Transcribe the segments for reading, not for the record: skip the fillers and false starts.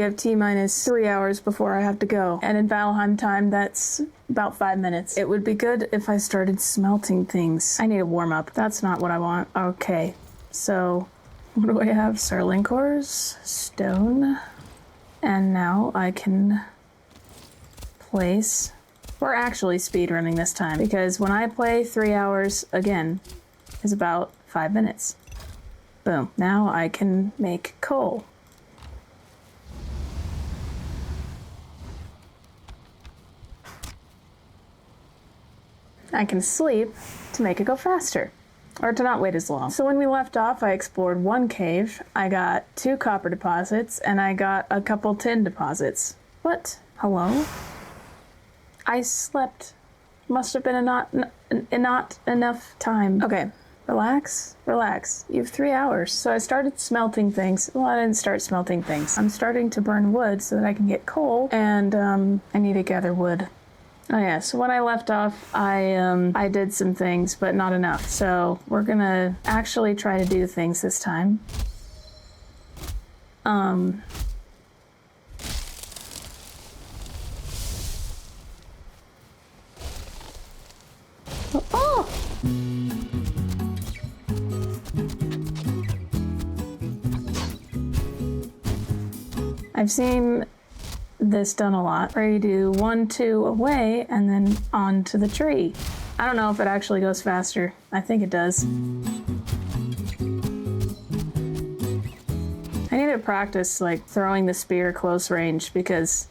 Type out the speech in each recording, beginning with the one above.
have T-minus 3 hours before I have to go. And in Valheim time, that's about 5 minutes. It would be good if I started smelting things. I need a warm up. That's not what I want. Okay, so what do I have? Sterling cores, stone, and now I can place. We're actually speedrunning this time because when I play 3 hours again is about 5 minutes. Boom. Now I can make coal. I can sleep to make it go faster, or to not wait as long. So when we left off, I explored one cave, I got 2 copper deposits, and I got a couple tin deposits. What? Hello? I slept. Must have been not enough time. Okay, relax, relax. You have 3 hours. So I started smelting things. Well, I didn't start smelting things. I'm starting to burn wood so that I can get coal, and I need to gather wood. Oh yeah, so when I left off, I did some things, but not enough. So we're gonna actually try to do things this time. Oh! I've seen this done a lot, where you do 1, 2 away and then onto the tree. I don't know if it actually goes faster. I think it does. I need to practice like throwing the spear close range because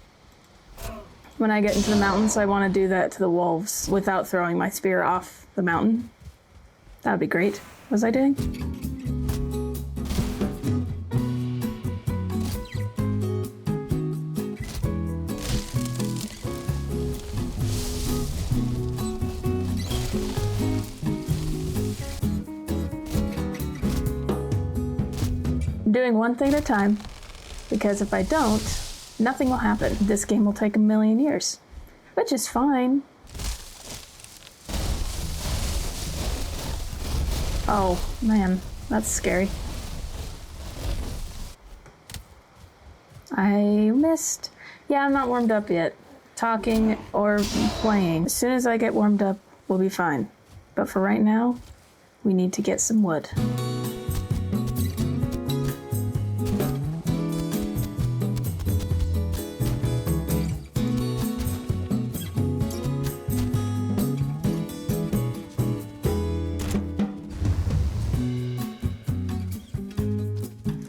when I get into the mountains, I want to do that to the wolves without throwing my spear off the mountain. That would be great. What was I doing? Doing one thing at a time, because if I don't, nothing will happen. This game will take 1,000,000 years, which is fine. Oh man, that's scary. I missed. Yeah, I'm not warmed up yet. Talking or playing. As soon as I get warmed up, we'll be fine. But for right now, we need to get some wood.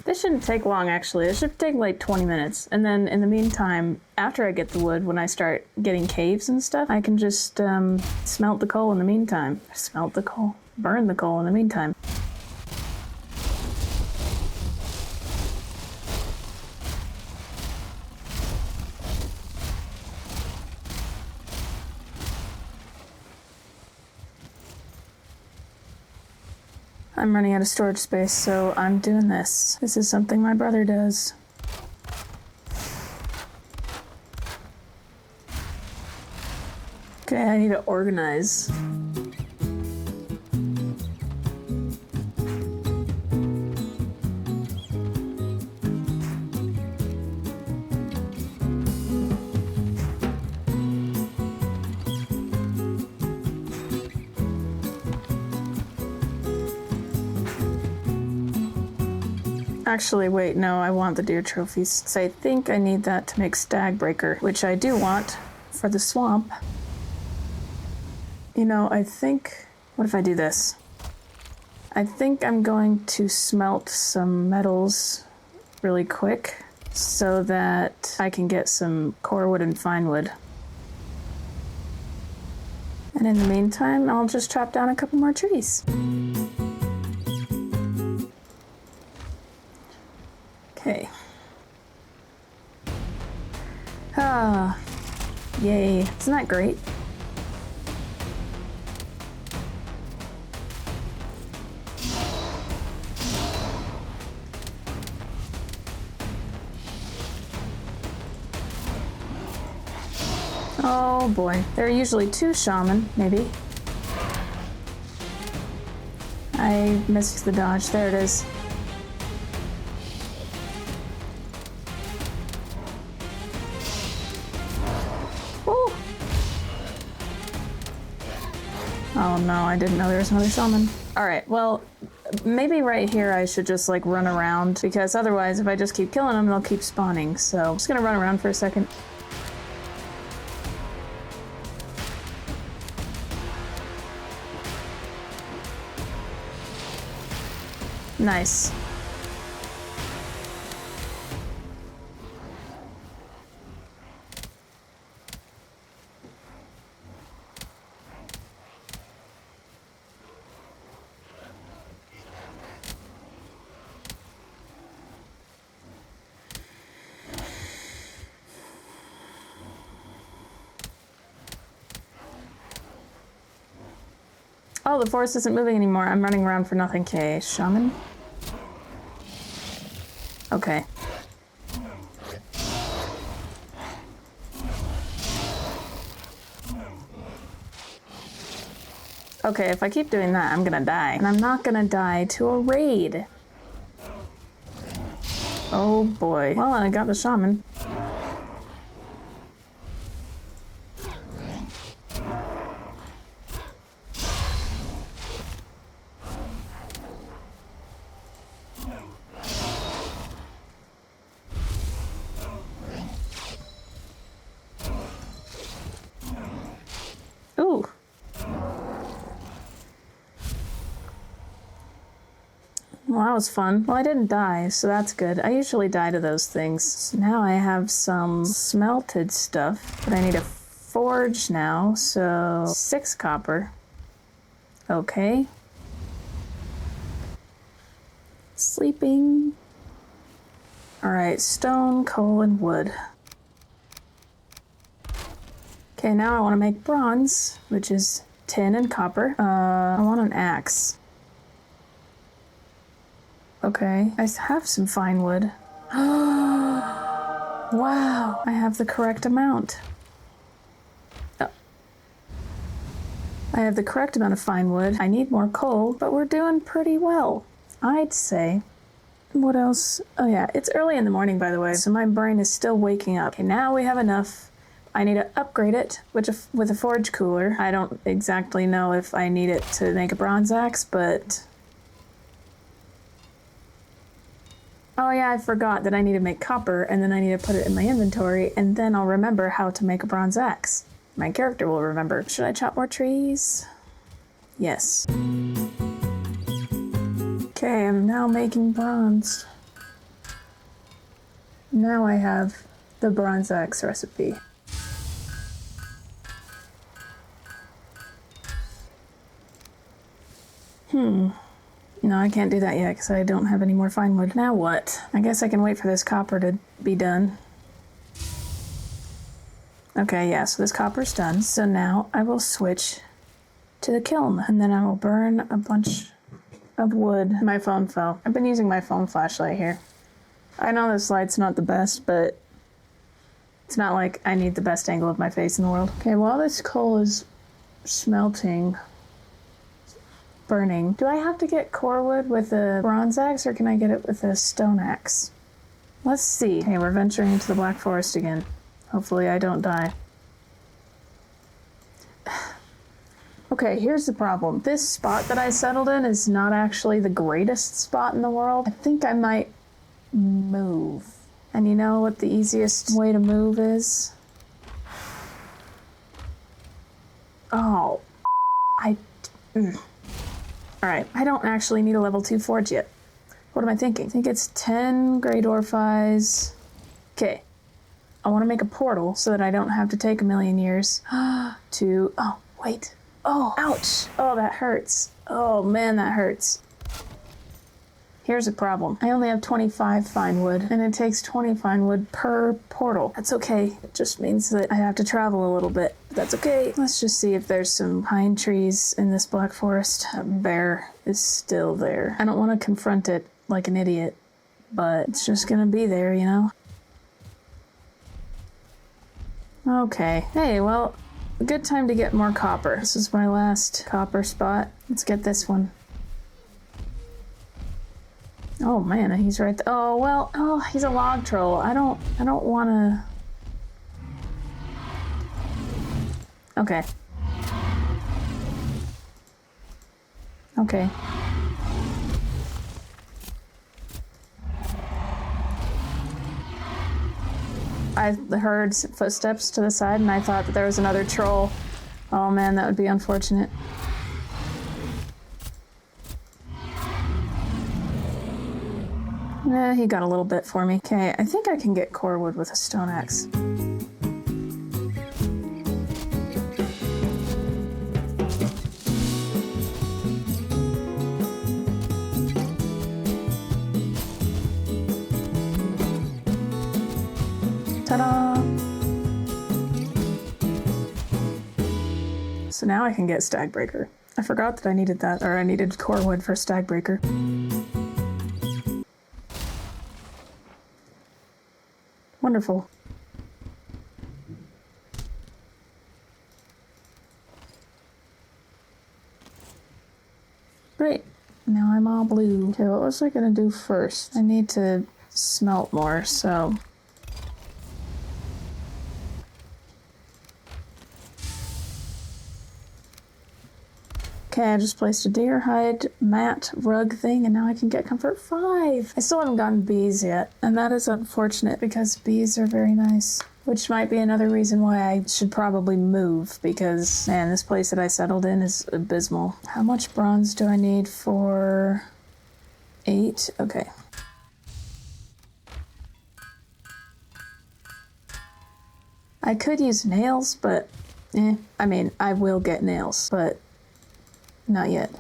This shouldn't take long, actually. It should take like 20 minutes. And then in the meantime, after I get the wood, when I start getting caves and stuff, I can just smelt the coal in the meantime. Smelt the coal. Burn the coal in the meantime. I'm running out of storage space, so I'm doing this. This is something my brother does. Okay, I need to organize. Actually, wait, no, I want the deer trophies. So I think I need that to make stag breaker, which I do want for the swamp. You know, I think, what if I do this? I think I'm going to smelt some metals really quick so that I can get some core wood and fine wood. And in the meantime, I'll just chop down a couple more trees. Okay. Ah, yay. Isn't that great? Oh boy. There are usually 2 shaman, maybe. I missed the dodge. There it is. no, I didn't know there was another shaman. All right, well, maybe right here I should just like run around, because otherwise if I just keep killing them, they'll keep spawning. So I'm just gonna run around for a second. Nice. Oh, the forest isn't moving anymore. I'm running around for nothing. Okay, shaman. Okay. Okay, if I keep doing that, I'm gonna die. And I'm not gonna die to a raid. Oh boy. Well, I got the shaman. Ooh. Well, that was fun. Well, I didn't die, so that's good. I usually die to those things. So now I have some smelted stuff, but I need a forge now, so 6 copper. Okay. Sleeping. Alright, stone, coal, and wood. Okay, now I want to make bronze, which is tin and copper. I want an axe. Okay, I have some fine wood. Wow, I have the correct amount. Oh. I have the correct amount of fine wood. I need more coal, but we're doing pretty well, I'd say. What else? Oh yeah, it's early in the morning, by the way, so my brain is still waking up. Okay, now we have enough. I need to upgrade it with a forge cooler. I don't exactly know if I need it to make a bronze axe, but... Oh yeah, I forgot that I need to make copper, and then I need to put it in my inventory, and then I'll remember how to make a bronze axe. My character will remember. Should I chop more trees? Yes. Okay, I'm now making bronze. Now I have the bronze axe recipe. No, I can't do that yet because I don't have any more fine wood. Now what? I guess I can wait for this copper to be done. Okay, yeah, so this copper's done. So now I will switch to the kiln, and then I will burn a bunch of wood. My phone fell. I've been using my phone flashlight here. I know this light's not the best, but it's not like I need the best angle of my face in the world. Okay, while this coal is smelting... burning. Do I have to get core wood with a bronze axe, or can I get it with a stone axe? Let's see. Okay, we're venturing into the Black Forest again. Hopefully I don't die. Okay, here's the problem. This spot that I settled in is not actually the greatest spot in the world. I think I might move. And you know what the easiest way to move is? Oh, Alright, I don't actually need a level 2 forge yet. What am I thinking? I think it's 10 great orphies. Okay. I want to make a portal so that I don't have to take a million years to... Oh, wait. Oh, ouch. Oh, that hurts. Oh, man, that hurts. Here's a problem. I only have 25 fine wood, and it takes 20 fine wood per portal. That's okay. It just means that I have to travel a little bit. But that's okay. Let's just see if there's some pine trees in this Black Forest. A bear is still there. I don't want to confront it like an idiot, but it's just gonna be there, you know? Okay. Hey, well, a good time to get more copper. This is my last copper spot. Let's get this one. Oh man, he's right there. Oh, well, oh, he's a log troll. I don't wanna... Okay. Okay. I heard footsteps to the side and I thought that there was another troll. Oh man, that would be unfortunate. He got a little bit for me. Okay, I think I can get core wood with a stone axe. Ta-da! So now I can get Stagbreaker. I forgot that I needed that, or I needed core wood for Stagbreaker. Wonderful. Great. Now I'm all blue. Okay, what was I gonna do first? I need to smelt more, so... Okay, I just placed a deer hide mat rug thing, and now I can get comfort 5. I still haven't gotten bees yet, and that is unfortunate because bees are very nice. Which might be another reason why I should probably move, because, man, this place that I settled in is abysmal. How much bronze do I need for 8? Okay. I could use nails, but, I mean, I will get nails, but not yet.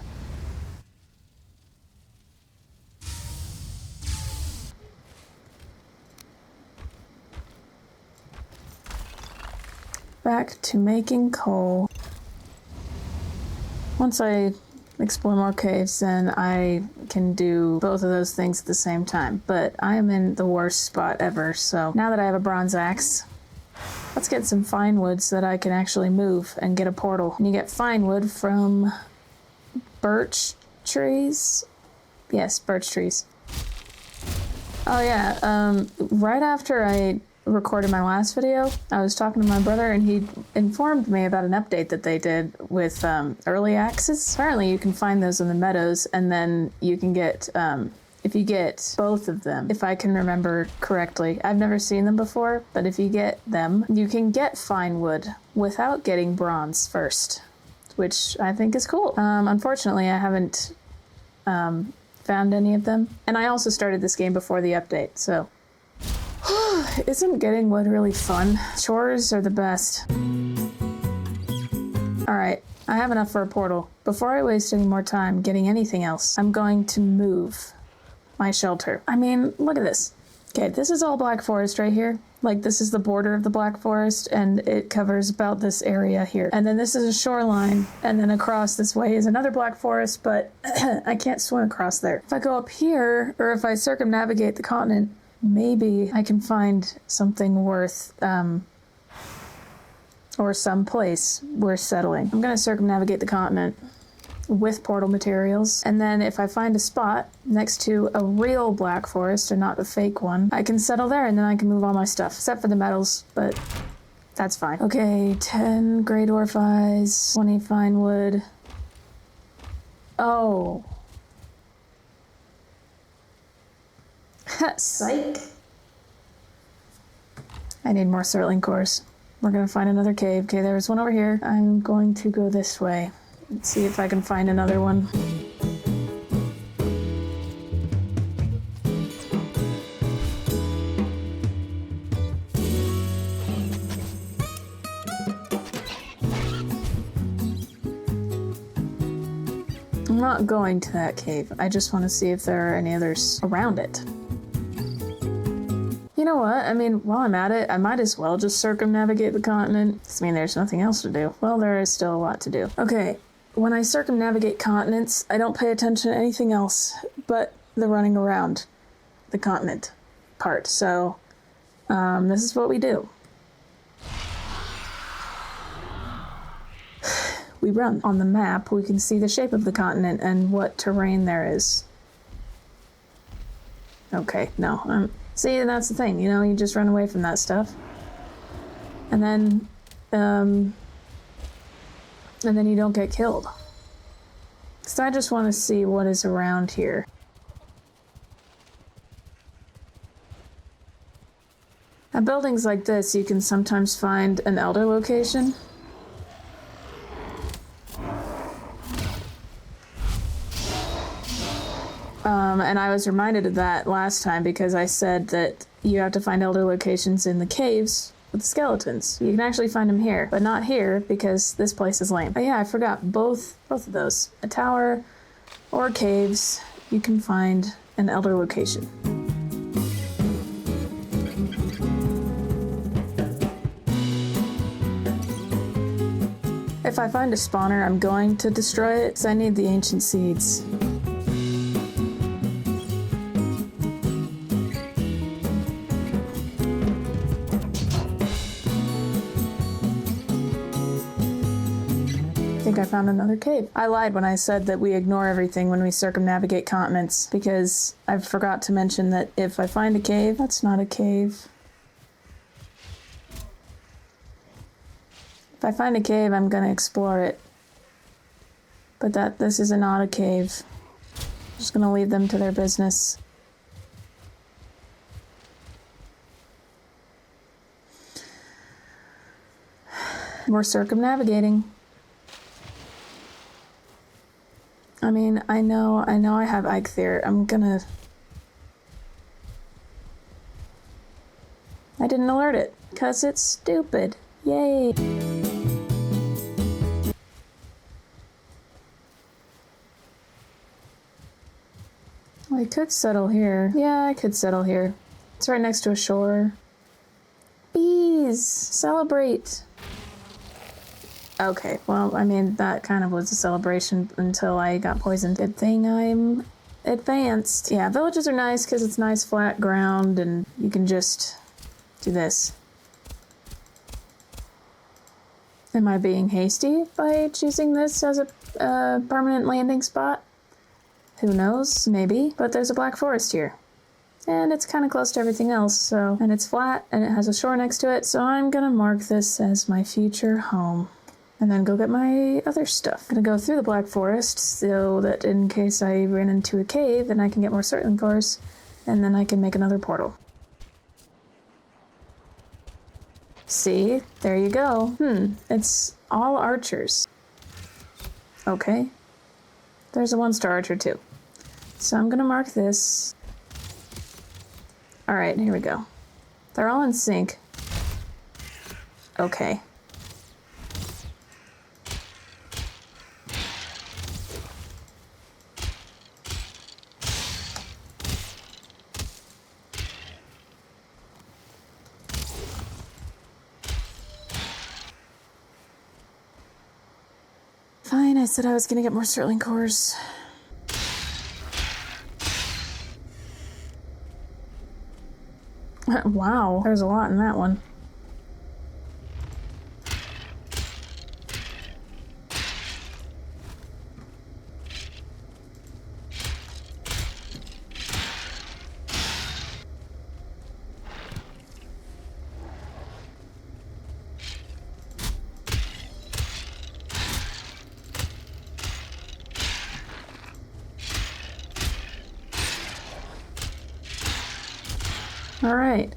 Back to making coal. Once I explore more caves, then I can do both of those things at the same time. But I am in the worst spot ever, so now that I have a bronze axe, let's get some fine wood so that I can actually move and get a portal. And you get fine wood from birch trees? Yes, birch trees. Oh yeah, right after I recorded my last video, I was talking to my brother and he informed me about an update that they did with early axes. Apparently you can find those in the meadows, and then you can get, if you get both of them, if I can remember correctly. I've never seen them before, but if you get them, you can get fine wood without getting bronze first, which I think is cool. Unfortunately, I haven't found any of them. And I also started this game before the update, so... Isn't getting wood really fun? Chores are the best. Alright, I have enough for a portal. Before I waste any more time getting anything else, I'm going to move my shelter. I mean, look at this. Okay, this is all Black Forest right here. Like, this is the border of the Black Forest, and it covers about this area here. And then this is a shoreline, and then across this way is another Black Forest, but I can't swim across there. If I go up here, or if I circumnavigate the continent, maybe I can find something worth, or some place worth settling. I'm gonna circumnavigate the continent with portal materials, and then if I find a spot next to a real Black Forest and not a fake one, I can settle there, and then I can move all my stuff, except for the metals, but that's fine. Okay, 10 great orphies, 20 fine wood. Oh. Psych. I need more Sertling cores. We're gonna find another cave. Okay, there's one over here. I'm going to go this way. Let's see if I can find another one. I'm not going to that cave. I just want to see if there are any others around it. You know what? I mean, while I'm at it, I might as well just circumnavigate the continent. I mean, there's nothing else to do. Well, there is still a lot to do. Okay, when I circumnavigate continents, I don't pay attention to anything else but the running around the continent part. So, this is what we do. We run. On the map, we can see the shape of the continent and what terrain there is. Okay, no, see, that's the thing, you know, you just run away from that stuff. And then you don't get killed. because I just want to see what is around here. At buildings like this, you can sometimes find an elder location. And I was reminded of that last time because I said that you have to find elder locations in the caves with the skeletons. You can actually find them here, but not here because this place is lame. But yeah, I forgot both of those. A tower or caves, you can find an elder location. If I find a spawner, I'm going to destroy it because I need the ancient seeds. I think I found another cave. I lied when I said that we ignore everything when we circumnavigate continents because I forgot to mention that if I find a cave, that's not a cave. If I find a cave, I'm gonna explore it. But this is not a cave. I'm just gonna leave them to their business. We're circumnavigating. I mean, I know I have Eikthyr. I didn't alert it, because it's stupid. Yay! I could settle here. Yeah, I could settle here. It's right next to a shore. Bees! Celebrate! Okay, well, I mean, that kind of was a celebration until I got poisoned. Good thing I'm advanced. Yeah, villages are nice because it's nice flat ground and you can just do this. Am I being hasty by choosing this as a permanent landing spot? Who knows? Maybe. But there's a black forest here. And it's kind of close to everything else, so... And it's flat, and it has a shore next to it, so I'm gonna mark this as my future home. And then go get my other stuff. I'm gonna go through the black forest so that in case I ran into a cave, then I can get more certain cores, and then I can make another portal. See? There you go. It's all archers. Okay. There's a 1-star archer too. So I'm gonna mark this. Alright, here we go. They're all in sync. Okay. Fine, I said I was gonna get more Sterling cores. Wow, there's a lot in that one. Alright.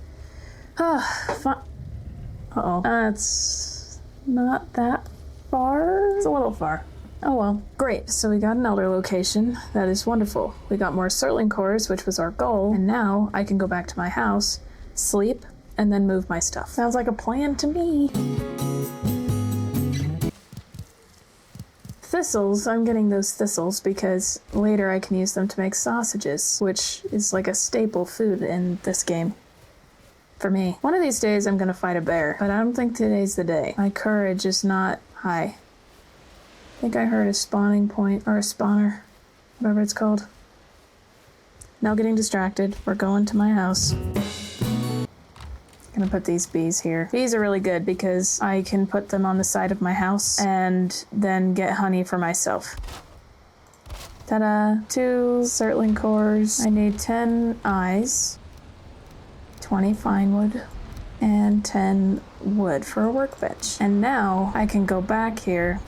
Uh-oh. That's not that far. It's a little far. Oh well. Great. So we got an elder location. That is wonderful. We got more Sterling cores, which was our goal. And now I can go back to my house, sleep, and then move my stuff. Sounds like a plan to me. Thistles, I'm getting those thistles because later I can use them to make sausages, which is like a staple food in this game. For me. One of these days I'm gonna fight a bear, but I don't think today's the day. My courage is not high. I think I heard a spawning point, or a spawner, whatever it's called. Now getting distracted. We're going to my house. Gonna put these bees here. Bees are really good because I can put them on the side of my house and then get honey for myself. Ta-da! 2 Sterling cores. I need 10 eyes, 20 fine wood, and 10 wood for a workbench. And now I can go back here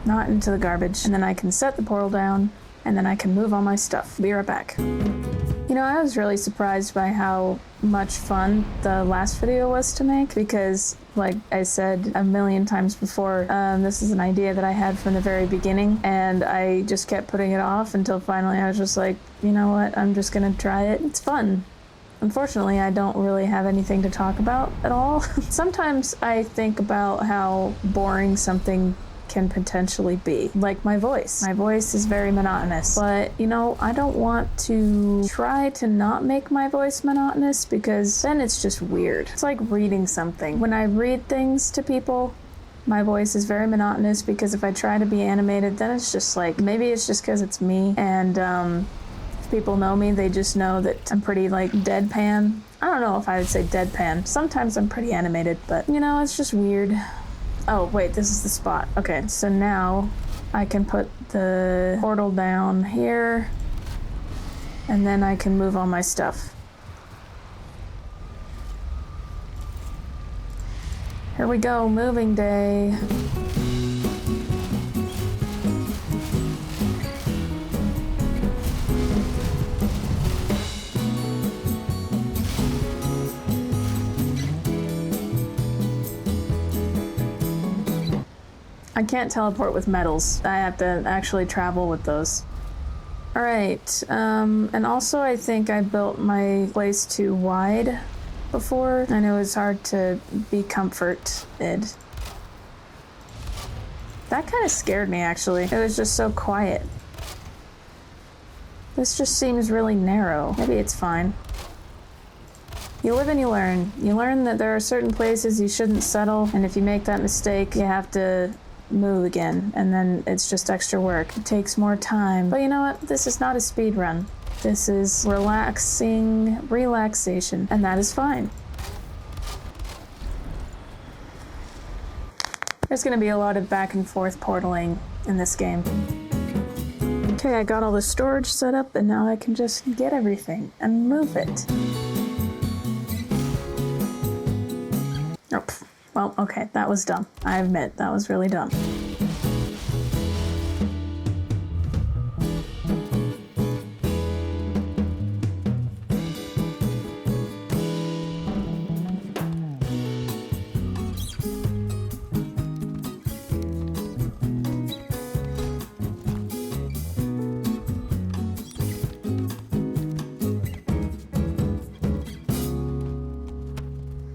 not into the garbage. And then I can set the portal down, and then I can move all my stuff. Be right back. You know, I was really surprised by how much fun the last video was to make because, like I said a million times before, this is an idea that I had from the very beginning, and I just kept putting it off until finally I was just like, you know what, I'm just gonna try it. It's fun. Unfortunately, I don't really have anything to talk about at all. Sometimes I think about how boring something can potentially be. Like my voice. My voice is very monotonous. But, you know, I don't want to try to not make my voice monotonous because then it's just weird. It's like reading something. When I read things to people, my voice is very monotonous because if I try to be animated, then it's just like, maybe it's just because it's me. And if people know me, they just know that I'm pretty like deadpan. I don't know if I would say deadpan. Sometimes I'm pretty animated, but you know, it's just weird. Oh, wait, this is the spot. Okay, so now I can put the portal down here, and then I can move all my stuff. Here we go, moving day. I can't teleport with metals. I have to actually travel with those. All right, and also I think I built my place too wide before, and it was hard to be comforted. That kind of scared me, actually. It was just so quiet. This just seems really narrow. Maybe it's fine. You live and you learn. You learn that there are certain places you shouldn't settle, and if you make that mistake, you have to move again, and then it's just extra work. It takes more time. But you know what? This is not a speed run. This is relaxation, and that is fine. There's gonna be a lot of back and forth portaling in this game. Okay, I got all the storage set up, and now I can just get everything and move it. Oh, well, okay, that was dumb. I admit, that was really dumb.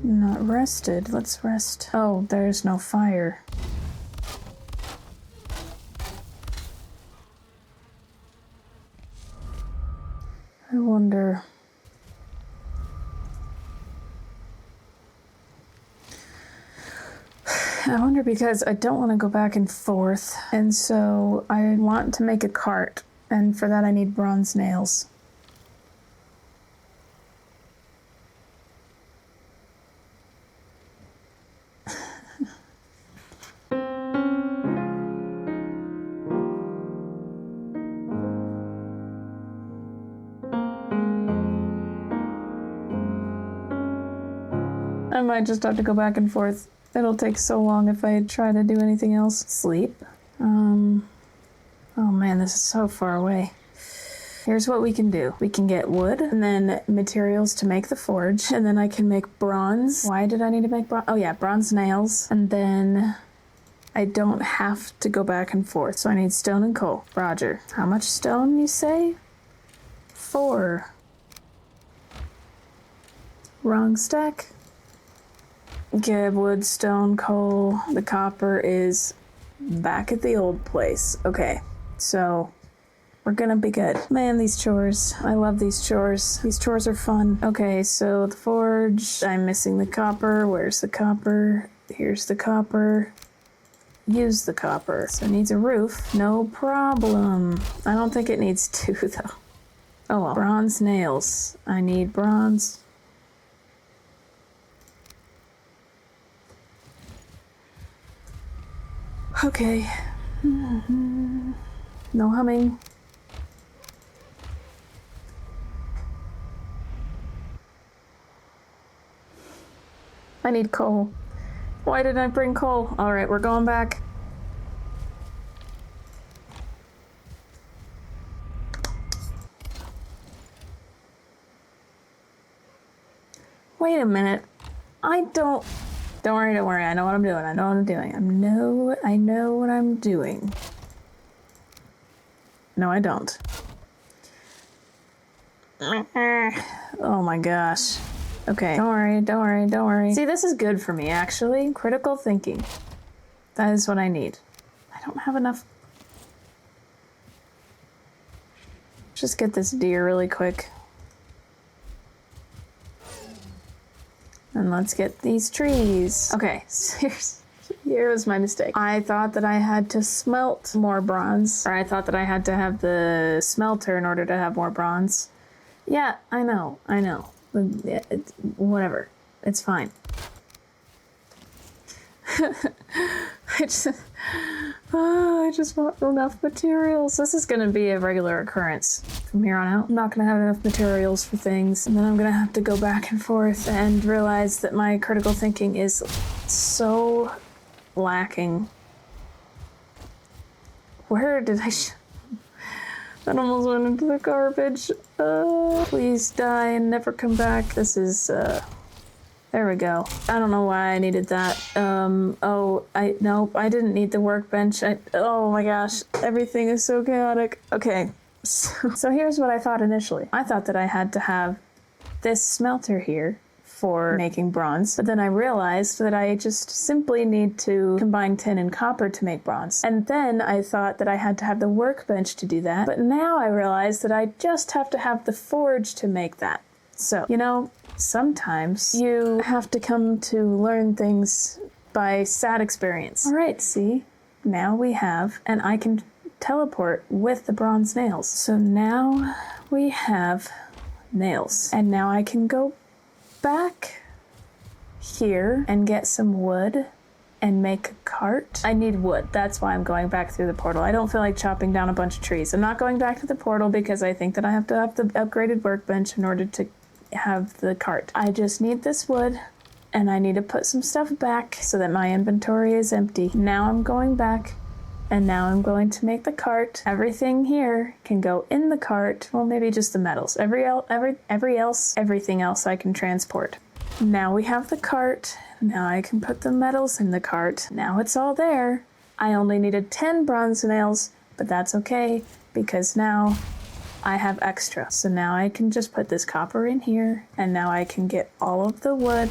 Not rested. Let's rest. Oh, there's no fire. I wonder. Because I don't want to go back and forth, and so I want to make a cart, and for that I need bronze nails. I might just have to go back and forth. It'll take so long if I try to do anything else. Sleep. Oh man, this is so far away. Here's what we can do. We can get wood, and then materials to make the forge, and then I can make bronze. Why did I need to make bronze? Oh yeah, bronze nails. And then I don't have to go back and forth, so I need stone and coal. Roger. How much stone, you say? 4. Wrong stack. Okay, wood, stone, coal. The copper is back at the old place. Okay, so we're gonna be good. Man, these chores. I love these chores. These chores are fun. Okay, so the forge. I'm missing the copper. Where's the copper? Here's the copper. Use the copper. So it needs a roof. No problem. I don't think it needs 2, though. Oh well. Bronze nails. I need bronze. Okay. No humming. I need coal. Why didn't I bring coal? All right, we're going back. Wait a minute. Don't worry. I know what I'm doing. I know what I'm doing. No, I don't. Oh my gosh. Okay, don't worry. See, this is good for me, actually. Critical thinking. That is what I need. I don't have enough. Just get this deer really quick. And let's get these trees. Okay, here was my mistake. I thought that I had to smelt more bronze, or I thought that I had to have the smelter in order to have more bronze. Yeah, I know. Whatever. It's fine. I just want enough materials. This is gonna be a regular occurrence from here on out. I'm not gonna have enough materials for things, and then I'm gonna have to go back and forth and realize that my critical thinking is so lacking. Where did I... That almost went into the garbage. Please die and never come back. This is, there we go. I don't know why I needed that. Nope, I didn't need the workbench. Oh my gosh, everything is so chaotic. Okay, so here's what I thought initially. I thought that I had to have this smelter here for making bronze, but then I realized that I just simply need to combine tin and copper to make bronze. And then I thought that I had to have the workbench to do that, but now I realize that I just have to have the forge to make that. So, sometimes you have to come to learn things by sad experience. All right, see, now we have, and I can teleport with the bronze nails. So now we have nails, and now I can go back here and get some wood and make a cart. I need wood. That's why I'm going back through the portal. I don't feel like chopping down a bunch of trees. I'm not going back to the portal because I think that I have to have the upgraded workbench in order to have the cart. I just need this wood and I need to put some stuff back so that my inventory is empty. Now I'm going back and now I'm going to make the cart. Everything here can go in the cart. Well, maybe just the metals. Everything else I can transport. Now we have the cart. Now I can put the metals in the cart. Now it's all there. I only needed 10 bronze nails, but that's okay because now I have extra. So now I can just put this copper in here and now I can get all of the wood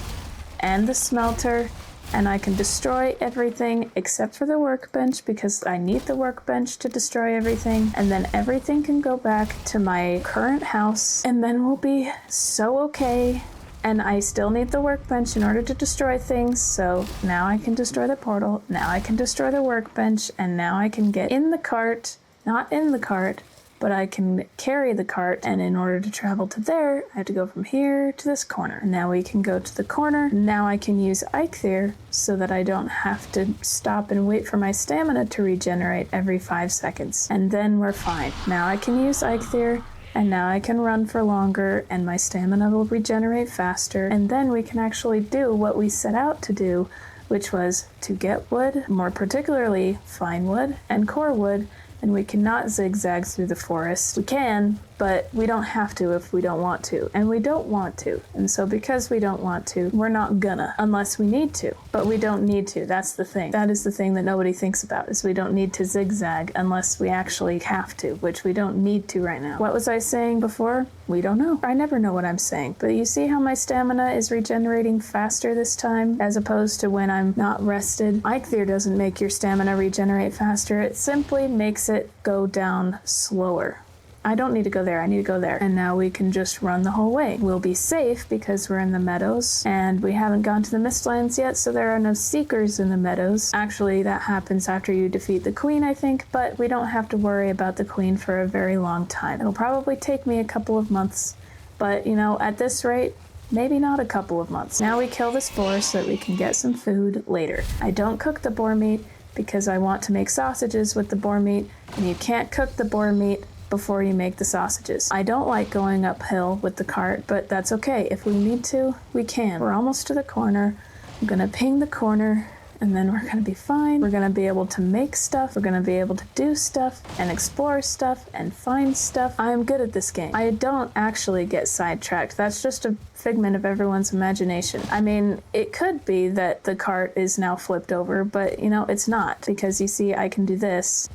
and the smelter. And I can destroy everything except for the workbench because I need the workbench to destroy everything. And then everything can go back to my current house and then we'll be so okay. And I still need the workbench in order to destroy things. So now I can destroy the portal. Now I can destroy the workbench. And now I can get in the cart, not in the cart, but I can carry the cart, and in order to travel to there, I have to go from here to this corner. Now we can go to the corner. Now I can use Eikthyr so that I don't have to stop and wait for my stamina to regenerate every 5 seconds. And then we're fine. Now I can use Eikthyr, and now I can run for longer, and my stamina will regenerate faster, and then we can actually do what we set out to do, which was to get wood, more particularly fine wood and core wood, and we cannot zigzag through the forest. We can, but we don't have to if we don't want to, and we don't want to. And so because we don't want to, we're not gonna, unless we need to, but we don't need to. That's the thing. That is the thing that nobody thinks about, is we don't need to zigzag unless we actually have to, which we don't need to right now. What was I saying before? We don't know. I never know what I'm saying, but you see how my stamina is regenerating faster this time, as opposed to when I'm not rested. Eikthyr doesn't make your stamina regenerate faster. It simply makes it go down slower. I don't need to go there, I need to go there. And now we can just run the whole way. We'll be safe because we're in the meadows and we haven't gone to the Mistlands yet, so there are no seekers in the meadows. Actually, that happens after you defeat the queen, I think, but we don't have to worry about the queen for a very long time. It'll probably take me a couple of months, but at this rate, maybe not a couple of months. Now we kill this boar so that we can get some food later. I don't cook the boar meat because I want to make sausages with the boar meat, and you can't cook the boar meat before you make the sausages. I don't like going uphill with the cart, but that's okay. If we need to, we can. We're almost to the corner. I'm gonna ping the corner and then we're gonna be fine. We're gonna be able to make stuff. We're gonna be able to do stuff and explore stuff and find stuff. I'm good at this game. I don't actually get sidetracked. That's just a figment of everyone's imagination. I mean, it could be that the cart is now flipped over, but you know, it's not, because you see, I can do this,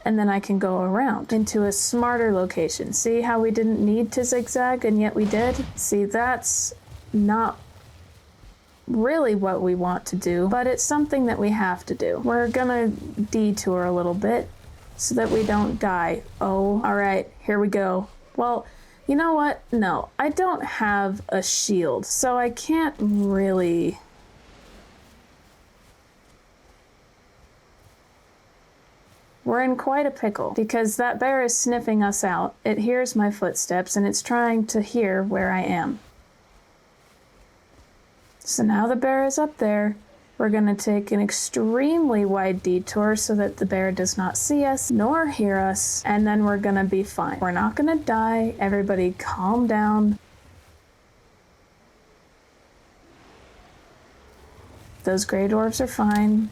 and then I can go around into a smarter location. See how we didn't need to zigzag, and yet we did? See, that's not really what we want to do, but it's something that we have to do. We're gonna detour a little bit so that we don't die. Oh, all right, here we go. Well, you know what? No, I don't have a shield, so I can't really... We're in quite a pickle, because that bear is sniffing us out. It hears my footsteps, and it's trying to hear where I am. So now the bear is up there. We're gonna take an extremely wide detour so that the bear does not see us nor hear us, and then we're gonna be fine. We're not gonna die. Everybody calm down. Those gray dwarfs are fine.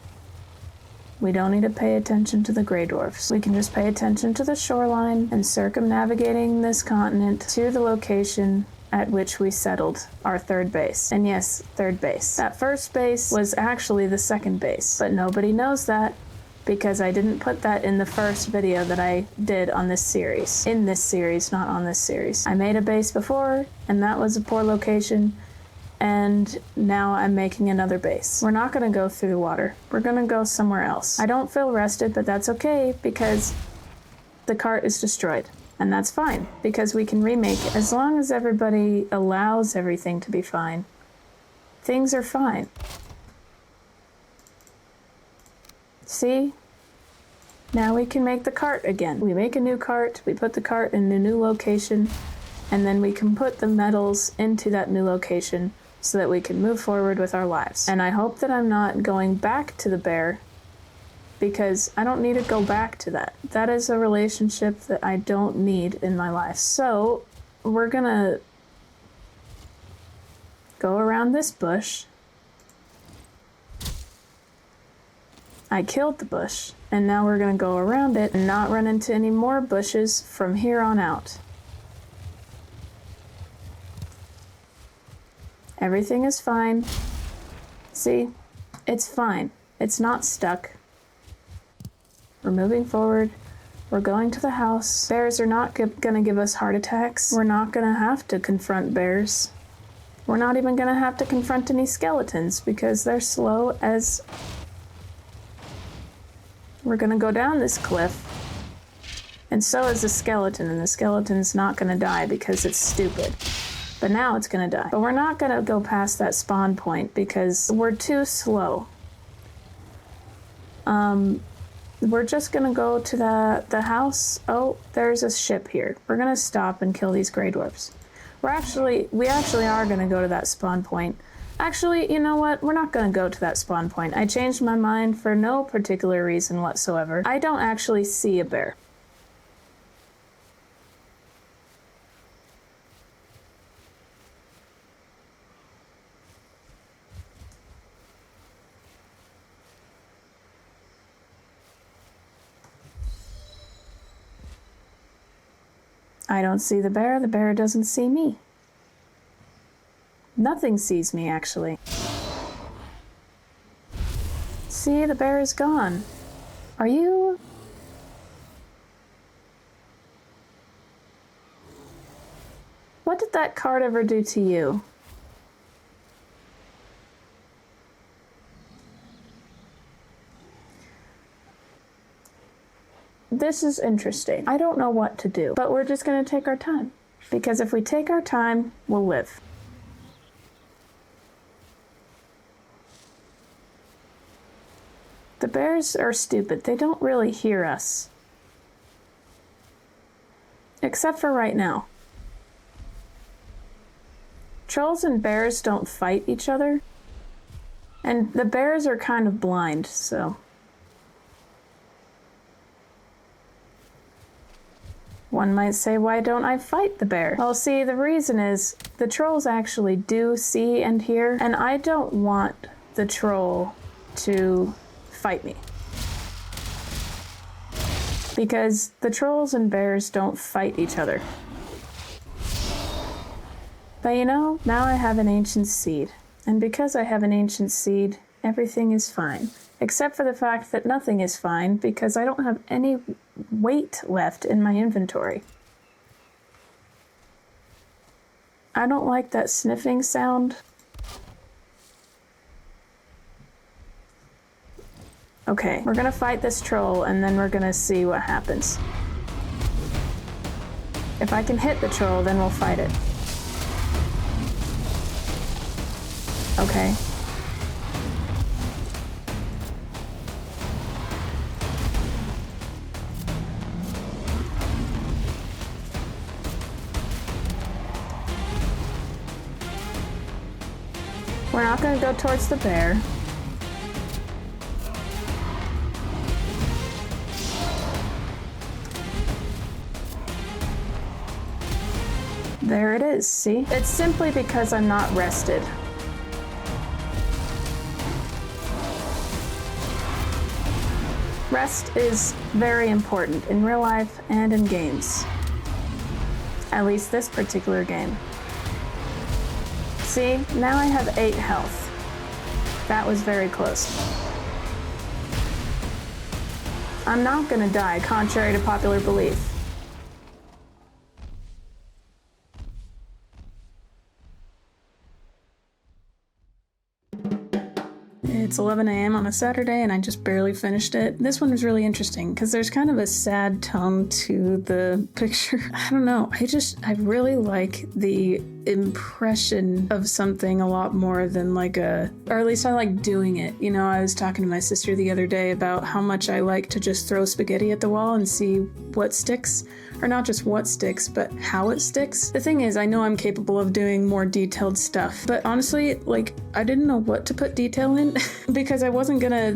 We don't need to pay attention to the gray dwarfs. We can just pay attention to the shoreline and circumnavigating this continent to the location at which we settled our third base. And yes, third base. That first base was actually the second base, but nobody knows that because I didn't put that in the first video that I did on this series. In this series, not on this series. I made a base before, and that was a poor location, and now I'm making another base. We're not gonna go through the water. We're gonna go somewhere else. I don't feel rested, but that's okay because the cart is destroyed. And that's fine, because we can remake it. As long as everybody allows everything to be fine, things are fine. See? Now we can make the cart again. We make a new cart, we put the cart in a new location, and then we can put the metals into that new location so that we can move forward with our lives. And I hope that I'm not going back to the bear, because I don't need to go back to that. That is a relationship that I don't need in my life. So we're gonna go around this bush. I killed the bush, and now we're gonna go around it and not run into any more bushes from here on out. Everything is fine. See? It's fine. It's not stuck. We're moving forward. We're going to the house. Bears are not gonna give us heart attacks. We're not gonna have to confront bears. We're not even gonna have to confront any skeletons because they're slow as... We're gonna go down this cliff. And so is the skeleton, and the skeleton's not gonna die because it's stupid. But now it's gonna die. But we're not gonna go past that spawn point because we're too slow. We're just gonna go to the house. Oh, there's a ship here. We're gonna stop and kill these gray dwarfs. We actually are gonna go to that spawn point. Actually, you know what? We're not gonna go to that spawn point. I changed my mind for no particular reason whatsoever. I don't actually see a bear. I don't see the bear doesn't see me. Nothing sees me, actually. See, the bear is gone. Are you... What did that card ever do to you? This is interesting. I don't know what to do, but we're just gonna take our time. Because if we take our time, we'll live. The bears are stupid. They don't really hear us. Except for right now. Trolls and bears don't fight each other. And the bears are kind of blind, so... One might say, why don't I fight the bear? Well, see, the reason is the trolls actually do see and hear, and I don't want the troll to fight me. Because the trolls and bears don't fight each other. But you know, now I have an ancient seed. And because I have an ancient seed, everything is fine. Except for the fact that nothing is fine because I don't have any weight left in my inventory. I don't like that sniffing sound. Okay, we're gonna fight this troll and then we're gonna see what happens. If I can hit the troll, then we'll fight it. Okay. We're not gonna go towards the bear. There it is, see? It's simply because I'm not rested. Rest is very important in real life and in games. At least this particular game. See, now I have 8 health. That was very close. I'm not gonna die, contrary to popular belief. It's 11 a.m. on a Saturday and I just barely finished it. This one was really interesting because there's kind of a sad tone to the picture. I don't know, I really like the impression of something a lot more than like or at least I like doing it. You know, I was talking to my sister the other day about how much I like to just throw spaghetti at the wall and see what sticks. Or not just what sticks, but how it sticks. The thing is, I know I'm capable of doing more detailed stuff, but honestly, like, I didn't know what to put detail in because I wasn't gonna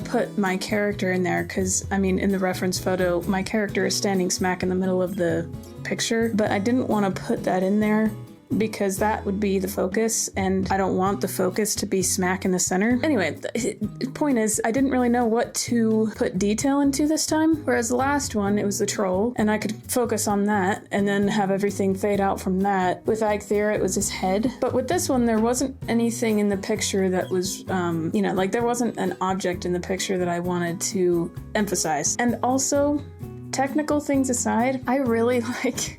put my character in there because, I mean, in the reference photo, my character is standing smack in the middle of the picture, but I didn't want to put that in there because that would be the focus and I don't want the focus to be smack in the center. Anyway, the point is I didn't really know what to put detail into this time, whereas the last one, it was the troll and I could focus on that and then have everything fade out from that. With Eikthyr, it was his head. But with this one, there wasn't anything in the picture that was, you know, like there wasn't an object in the picture that I wanted to emphasize. And also, technical things aside, I really like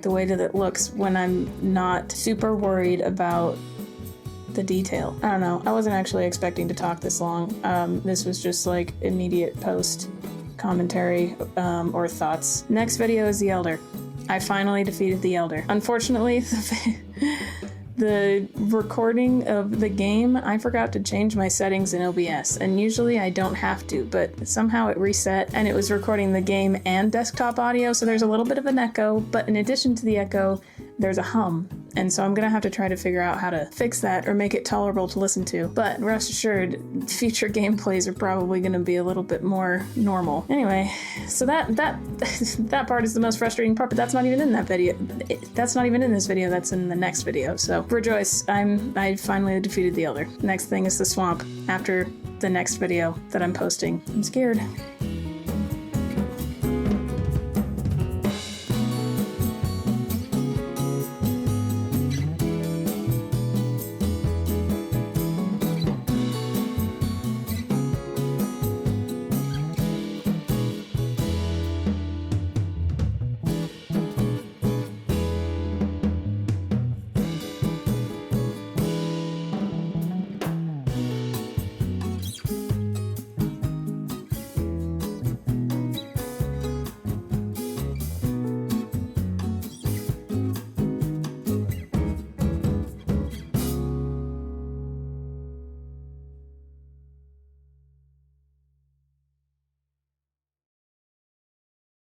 the way that it looks when I'm not super worried about the detail. I don't know, I wasn't actually expecting to talk this long. This was just like immediate post commentary or thoughts. Next video is the Elder. I finally defeated the Elder. Unfortunately, the recording of the game, I forgot to change my settings in OBS, and usually I don't have to, but somehow it reset and it was recording the game and desktop audio, so there's a little bit of an echo, but in addition to the echo, there's a hum, and so I'm gonna have to try to figure out how to fix that or make it tolerable to listen to. But rest assured, future gameplays are probably gonna be a little bit more normal. Anyway, so that part is the most frustrating part, but that's not even in that video. That's not even in this video, that's in the next video, so rejoice, I finally defeated the Elder. Next thing is the swamp after the next video that I'm posting. I'm scared.